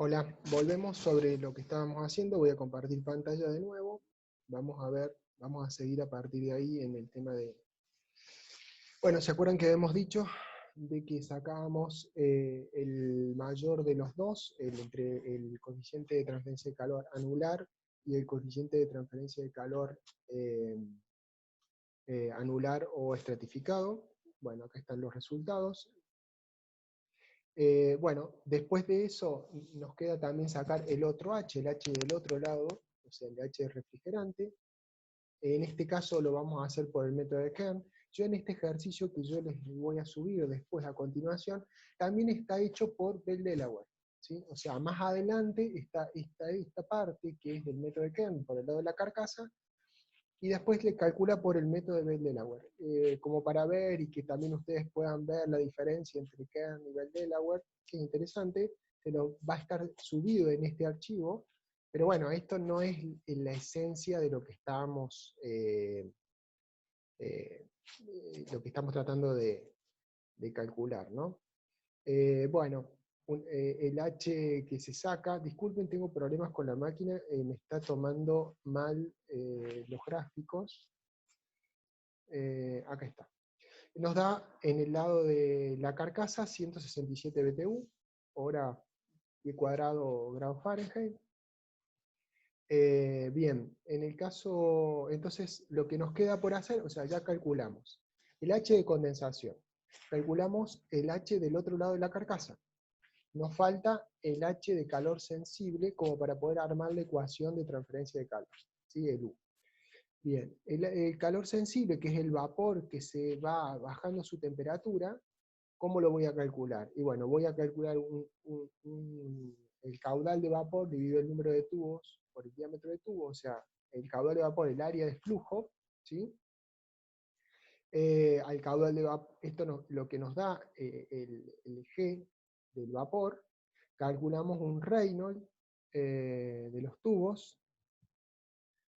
Hola, volvemos sobre lo que estábamos haciendo. Voy a compartir pantalla de nuevo. Vamos a ver, vamos a seguir a partir de ahí en el tema de... Bueno, ¿se acuerdan que habíamos dicho de que sacábamos el mayor de los dos, entre el coeficiente de transferencia de calor anular y el coeficiente de transferencia de calor eh, anular o estratificado? Bueno, acá están los resultados. Bueno, después de eso nos queda también sacar el otro H, el H del otro lado, o sea, el H refrigerante. En este caso lo vamos a hacer por el método de Kern. Yo en este ejercicio que yo les voy a subir después a continuación, también está hecho por Bell-Delaware, ¿sí? O sea, más adelante está esta parte que es del método de Kern, por el lado de la carcasa, y después le calcula por el método de Bell-Delaware. Como para ver y que también ustedes puedan ver la diferencia entre Kern y Bell-Delaware, que es interesante, se lo va a estar subido en este archivo, pero bueno, esto no es la esencia de lo que estamos, eh, lo que estamos tratando de calcular, ¿no? Bueno, el H que se saca, disculpen, tengo problemas con la máquina, me está tomando mal los gráficos. Acá está. Nos da en el lado de la carcasa 167 BTU, hora pie cuadrado grado Fahrenheit. Bien, en el caso, entonces lo que nos queda por hacer, o sea, ya calculamos el H de condensación, calculamos el H del otro lado de la carcasa. Nos falta el H de calor sensible como para poder armar la ecuación de transferencia de calor, ¿sí? El U. Bien, el calor sensible, que es el vapor que se va bajando su temperatura, ¿cómo lo voy a calcular? Y bueno, voy a calcular el caudal de vapor dividido el número de tubos por el diámetro de tubo, o sea, el caudal de vapor, el área de flujo, ¿sí? Al caudal de vapor, lo que nos da el G del vapor, calculamos un Reynolds de los tubos,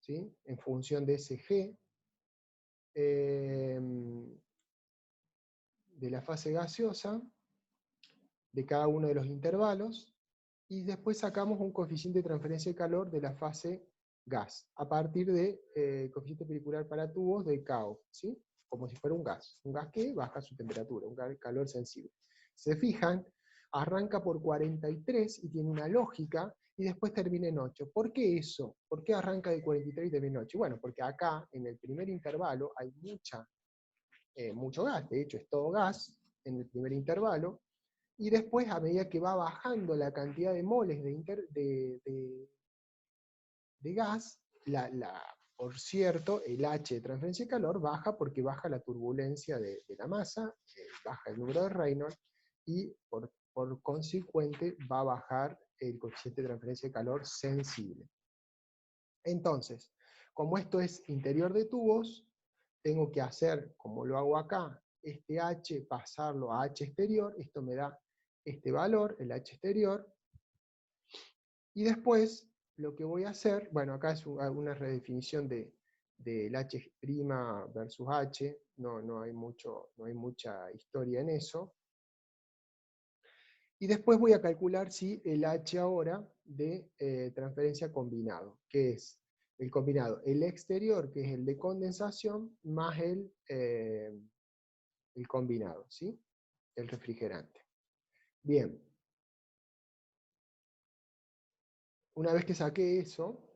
¿sí? En función de ese G, de la fase gaseosa, de cada uno de los intervalos, y después sacamos un coeficiente de transferencia de calor de la fase gas, a partir de coeficiente pericular para tubos de KO, ¿sí? Como si fuera un gas que baja su temperatura, un calor sensible. Se fijan, arranca por 43 y tiene una lógica, y después termina en 8. ¿Por qué eso? ¿Por qué arranca de 43 y termina en 8? Bueno, porque acá, en el primer intervalo, hay mucho gas, de hecho es todo gas en el primer intervalo, y después, a medida que va bajando la cantidad de moles de gas, por cierto, el H de transferencia de calor baja porque baja la turbulencia de la masa, baja el número de Reynolds, y por consecuente va a bajar el coeficiente de transferencia de calor sensible. Entonces, como esto es interior de tubos, tengo que hacer, como lo hago acá, este H, pasarlo a H exterior, esto me da este valor, el H exterior, y después lo que voy a hacer, bueno, acá es una redefinición del H' versus H, no hay mucha historia en eso, y después voy a calcular si el H ahora de transferencia combinado, que es el combinado, el exterior, que es el de condensación, más el combinado, ¿sí? El refrigerante. Bien, una vez que saqué eso,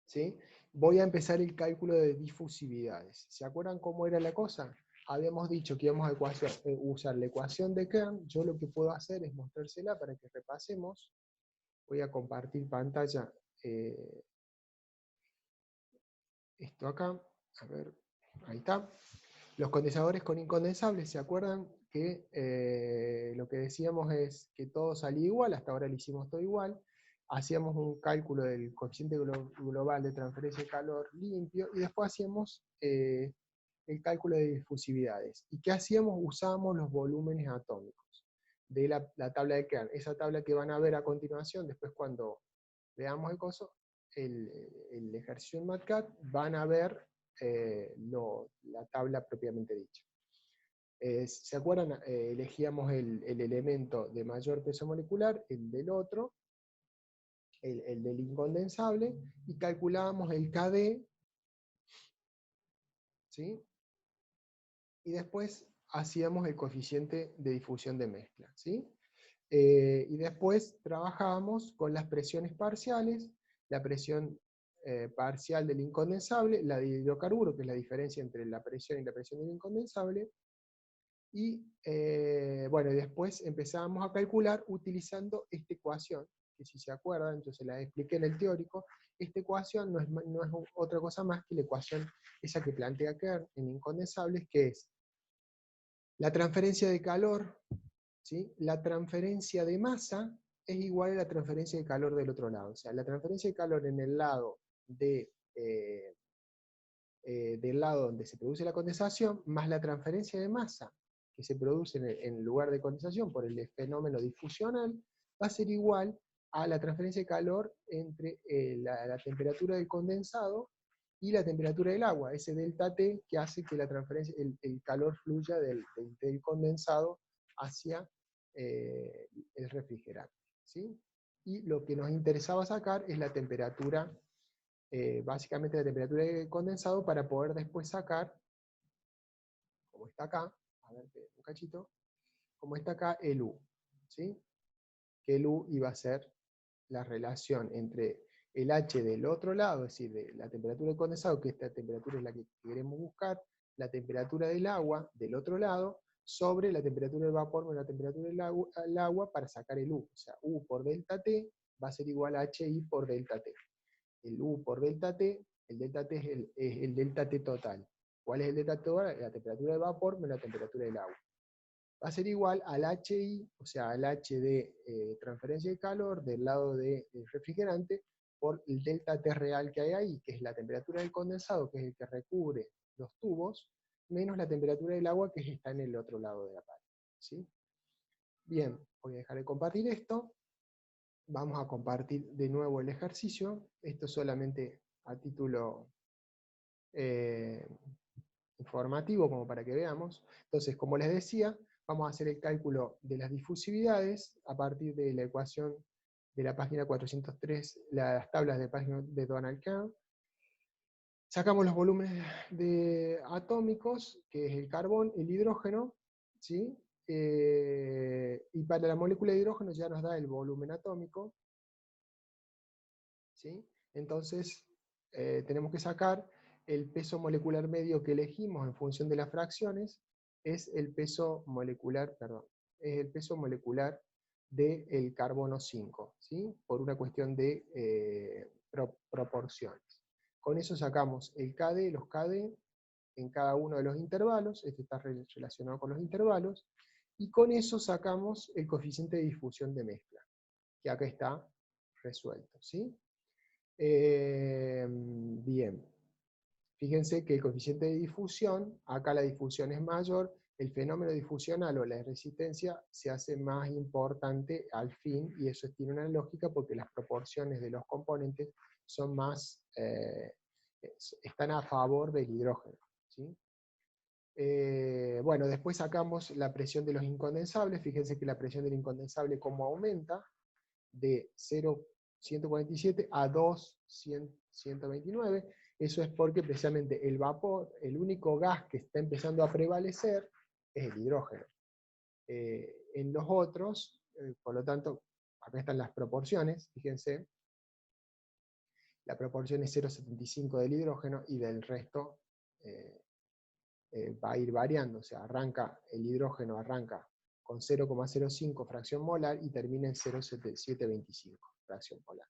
¿sí? Voy a empezar el cálculo de difusividades. ¿Se acuerdan cómo era la cosa? Habíamos dicho que íbamos a usar la ecuación de Kern. Yo lo que puedo hacer es mostrársela para que repasemos. Voy a compartir pantalla. Esto acá. A ver, ahí está. Los condensadores con incondensables, ¿se acuerdan que lo que decíamos es que todo salía igual? Hasta ahora lo hicimos todo igual. Hacíamos un cálculo del coeficiente global de transferencia de calor limpio, y después hacíamos el cálculo de difusividades. ¿Y qué hacíamos? Usábamos los volúmenes atómicos de la tabla de Kern. Esa tabla que van a ver a continuación, después cuando veamos el ejercicio en MATCAD, van a ver la tabla propiamente dicha. ¿Se acuerdan? Elegíamos el elemento de mayor peso molecular, el del otro, el del incondensable, y calculábamos el KD, ¿sí? Y después hacíamos el coeficiente de difusión de mezcla, ¿sí? Y después trabajábamos con las presiones parciales, la presión parcial del incondensable, la de hidrocarburo, que es la diferencia entre la presión y la presión del incondensable, y bueno, y después empezábamos a calcular utilizando esta ecuación, que si se acuerdan, yo se la expliqué en el teórico. Esta ecuación no es otra cosa más que la ecuación esa que plantea Kern en incondensables, que es la transferencia de calor, ¿sí? La transferencia de masa es igual a la transferencia de calor del otro lado. O sea, la transferencia de calor en el lado del lado donde se produce la condensación, más la transferencia de masa que se produce en el lugar de condensación por el fenómeno difusional, va a ser igual a la transferencia de calor entre la temperatura del condensado y la temperatura del agua, ese delta T que hace que la transferencia, el calor fluya del condensado hacia el refrigerante, ¿sí? Y lo que nos interesaba sacar es la temperatura, básicamente la temperatura del condensado, para poder después sacar, como está acá, a ver, un cachito, como está acá el U, ¿sí? Que el U iba a ser la relación entre el H del otro lado, es decir, de la temperatura del condensado, que esta temperatura es la que queremos buscar, la temperatura del agua del otro lado, sobre la temperatura del vapor menos la temperatura del agua para sacar el U. O sea, U por delta T va a ser igual a HI por delta T. El U por delta T, el delta T es el delta T total. ¿Cuál es el delta T total? La temperatura del vapor menos la temperatura del agua. Va a ser igual al HI, o sea, al H de transferencia de calor del lado del refrigerante, por el delta T real que hay ahí, que es la temperatura del condensado, que es el que recubre los tubos, menos la temperatura del agua, que está en el otro lado de la pared, ¿sí? Bien, voy a dejar de compartir esto. Vamos a compartir de nuevo el ejercicio. Esto solamente a título eh, informativo, como para que veamos. Entonces, como les decía, vamos a hacer el cálculo de las difusividades a partir de la ecuación de la página 403, las tablas de página de Donald Kern. Sacamos los volúmenes atómicos, que es el carbón, el hidrógeno, ¿sí? Y para la molécula de hidrógeno ya nos da el volumen atómico, ¿sí? Entonces, tenemos que sacar el peso molecular medio que elegimos en función de las fracciones, es el peso molecular, perdón, es el peso molecular del carbono 5, ¿sí? Por una cuestión de proporciones. Con eso sacamos el KD, los KD en cada uno de los intervalos, este está relacionado con los intervalos, y con eso sacamos el coeficiente de difusión de mezcla, que acá está resuelto, ¿sí? Bien, fíjense que el coeficiente de difusión, acá la difusión es mayor, el fenómeno difusional o la resistencia se hace más importante al fin, y eso tiene una lógica porque las proporciones de los componentes son más, están a favor del hidrógeno, ¿sí? Bueno, después sacamos la presión de los incondensables. Fíjense que la presión del incondensable como aumenta de 0,147 a 2,129. Eso es porque precisamente el vapor, el único gas que está empezando a prevalecer es el hidrógeno. En los otros, por lo tanto, acá están las proporciones, fíjense, la proporción es 0,75 del hidrógeno y del resto va a ir variando, o sea, el hidrógeno arranca con 0,05 fracción molar y termina en 0,725 fracción molar.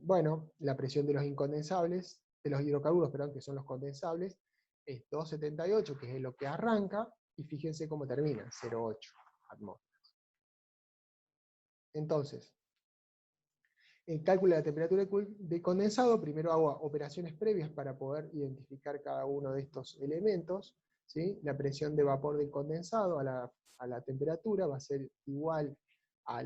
Bueno, la presión de los incondensables, de los hidrocarburos, perdón, que son los condensables, es 278, que es lo que arranca, y fíjense cómo termina, 0,8 atmósferas. Entonces, el cálculo de la temperatura de condensado, primero hago operaciones previas para poder identificar cada uno de estos elementos, ¿sí? La presión de vapor del condensado a la temperatura va a ser igual a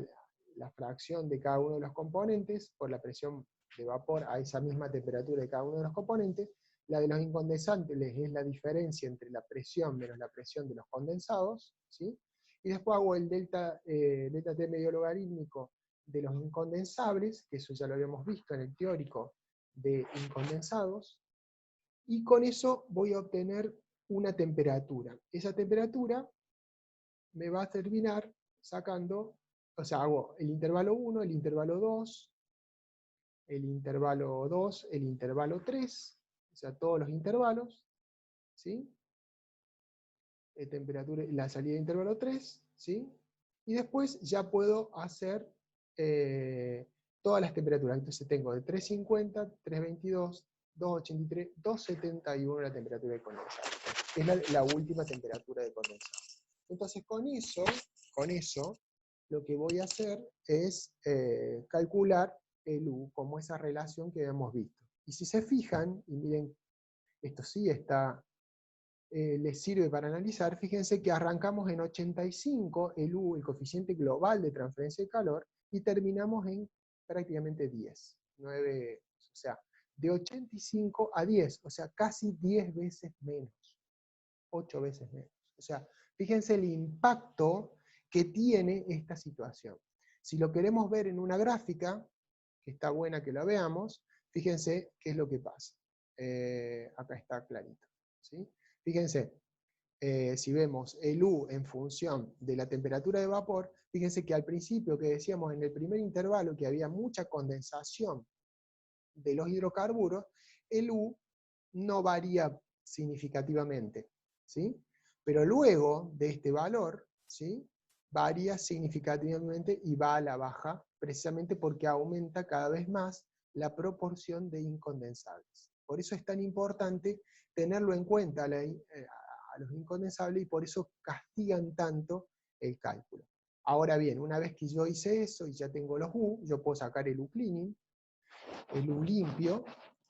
la fracción de cada uno de los componentes por la presión de vapor a esa misma temperatura de cada uno de los componentes, La de los incondensables es la diferencia entre la presión menos la presión de los condensados, ¿sí? Y después hago el delta T medio logarítmico de los incondensables, que eso ya lo habíamos visto en el teórico de incondensados, y con eso voy a obtener una temperatura. Esa temperatura me va a terminar sacando, o sea, hago el intervalo 1, el intervalo 2, el intervalo 2, el intervalo 3, o sea, todos los intervalos, ¿sí? Temperatura, la salida de intervalo 3, ¿sí? Y después ya puedo hacer todas las temperaturas. Entonces tengo de 350, 322, 283, 271 la temperatura de condensado. Es la última temperatura de condensado. Entonces con eso, lo que voy a hacer es calcular el U como esa relación que hemos visto. Y si se fijan, y miren, esto sí está, les sirve para analizar, fíjense que arrancamos en 85, el U, el coeficiente global de transferencia de calor, y terminamos en prácticamente 10. 9, o sea, de 85 a 10, o sea, casi 10 veces menos. 8 veces menos. O sea, fíjense el impacto que tiene esta situación. Si lo queremos ver en una gráfica, que está buena que la veamos, fíjense qué es lo que pasa. Acá está clarito, ¿sí? Fíjense, si vemos el U en función de la temperatura de vapor, fíjense que al principio que decíamos en el primer intervalo que había mucha condensación de los hidrocarburos, el U no varía significativamente, ¿sí? Pero luego de este valor, ¿sí? Varía significativamente y va a la baja, precisamente porque aumenta cada vez más la proporción de incondensables. Por eso es tan importante tenerlo en cuenta a los incondensables y por eso castigan tanto el cálculo. Ahora bien, una vez que yo hice eso y ya tengo los U, yo puedo sacar el U cleaning, el U limpio,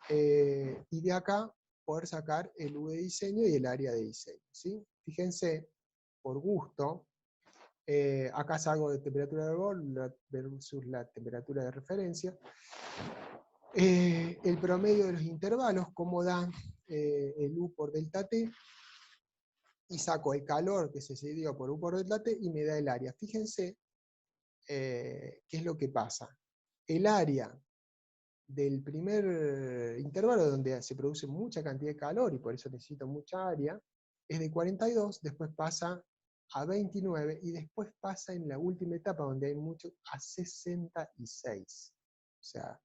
y de acá poder sacar el U de diseño y el área de diseño, ¿sí? Fíjense, por gusto, acá salgo de temperatura de vapor versus la temperatura de referencia. El promedio de los intervalos, cómo da el U por delta T, y saco el calor que se dio por U por delta T y me da el área. Fíjense qué es lo que pasa. El área del primer intervalo, donde se produce mucha cantidad de calor y por eso necesito mucha área, es de 42, después pasa a 29 y después pasa en la última etapa donde hay mucho a 66. O sea,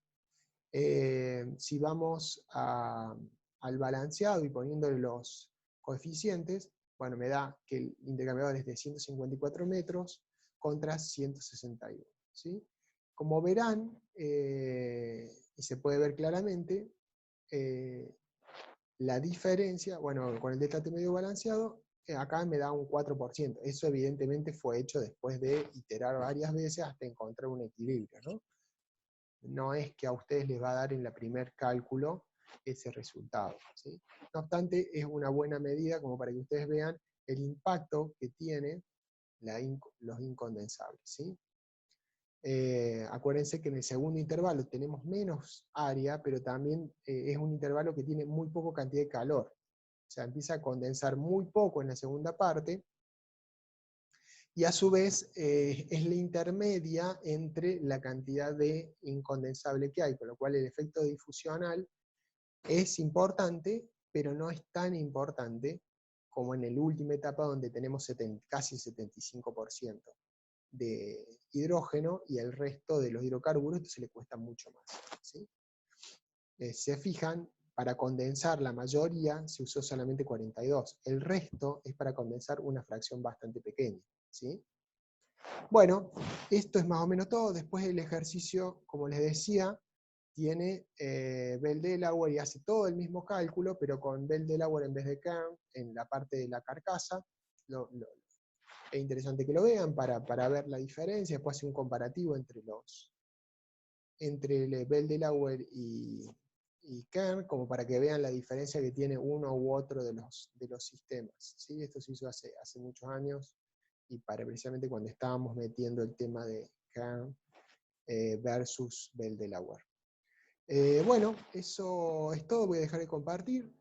si vamos al balanceado y poniéndole los coeficientes, bueno, me da que el intercambiador es de 154 metros contra 161, ¿sí? Como verán, y se puede ver claramente, la diferencia, bueno, con el delta T medio balanceado, acá me da un 4%. Eso evidentemente fue hecho después de iterar varias veces hasta encontrar un equilibrio, ¿no? No es que a ustedes les va a dar en el primer cálculo ese resultado, ¿sí? No obstante, es una buena medida como para que ustedes vean el impacto que tiene los incondensables, ¿sí? Acuérdense que en el segundo intervalo tenemos menos área, pero también es un intervalo que tiene muy poca cantidad de calor. O sea, empieza a condensar muy poco en la segunda parte, y a su vez es la intermedia entre la cantidad de incondensable que hay, con lo cual el efecto difusional es importante, pero no es tan importante como en la última etapa donde tenemos casi 75% de hidrógeno y el resto de los hidrocarburos, entonces le cuesta mucho más, ¿sí? Se fijan, para condensar la mayoría se usó solamente 42, el resto es para condensar una fracción bastante pequeña, ¿sí? Bueno, esto es más o menos todo. Después el ejercicio, como les decía, tiene Bell Delaware y hace todo el mismo cálculo, pero con Bell Delaware en vez de Kern en la parte de la carcasa. Es interesante que lo vean para ver la diferencia. Después hace un comparativo entre el Bell Delaware y Kern, como para que vean la diferencia que tiene uno u otro de los sistemas, ¿sí? Esto se hizo hace muchos años, y para precisamente cuando estábamos metiendo el tema de Kern versus Bell Delaware. Bueno, eso es todo, voy a dejar de compartir.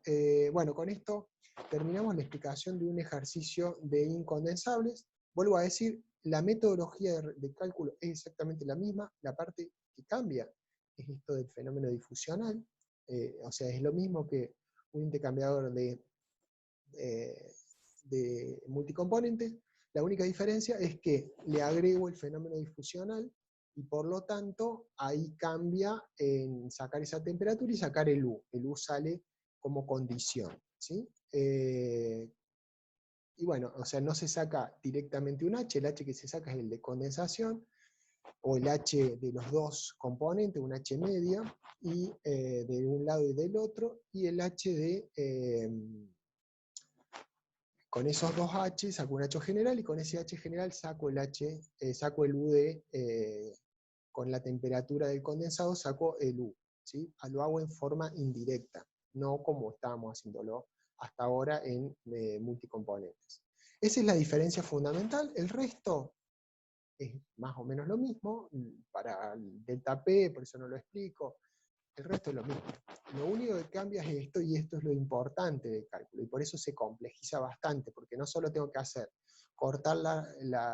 Bueno, con esto terminamos la explicación de un ejercicio de incondensables. Vuelvo a decir, la metodología de cálculo es exactamente la misma, la parte que cambia es esto del fenómeno difusional, o sea, es lo mismo que un intercambiador de multicomponentes. La única diferencia es que le agrego el fenómeno difusional y por lo tanto ahí cambia en sacar esa temperatura y sacar el U. El U sale como condición, ¿sí? Y bueno, o sea, no se saca directamente un H, el H que se saca es el de condensación, o el H de los dos componentes, un H media, y de un lado y del otro, y el H con esos dos H saco un H general, y con ese H general saco saco el U con la temperatura del condensado, saco el U. ¿Sí? Lo hago en forma indirecta, no como estábamos haciéndolo hasta ahora en multicomponentes. Esa es la diferencia fundamental. El resto es más o menos lo mismo. Para el delta P, por eso no lo explico. El resto es lo mismo. Lo único que cambia es esto, y esto es lo importante del cálculo, y por eso se complejiza bastante, porque no solo tengo que cortar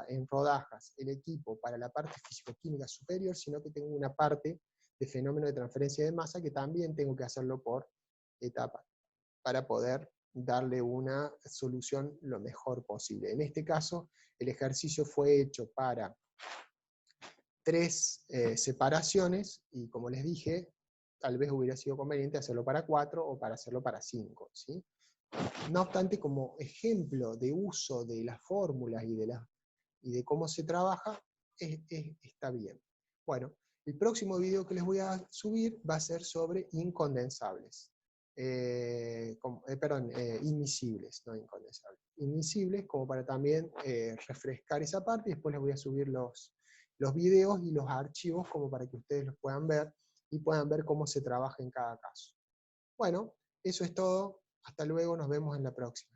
en rodajas el equipo para la parte físico-química superior, sino que tengo una parte de fenómeno de transferencia de masa que también tengo que hacerlo por etapas, para poder darle una solución lo mejor posible. En este caso, el ejercicio fue hecho para 3 separaciones, y como les dije, tal vez hubiera sido conveniente hacerlo para 4 o para hacerlo para 5. ¿Sí? No obstante, como ejemplo de uso de las fórmulas y de cómo se trabaja, está bien. Bueno, el próximo video que les voy a subir va a ser sobre incondensables. Inmiscibles, no incondensables. Inmiscibles, como para también refrescar esa parte, y después les voy a subir los videos y los archivos como para que ustedes los puedan ver y puedan ver cómo se trabaja en cada caso. Bueno, eso es todo. Hasta luego, nos vemos en la próxima.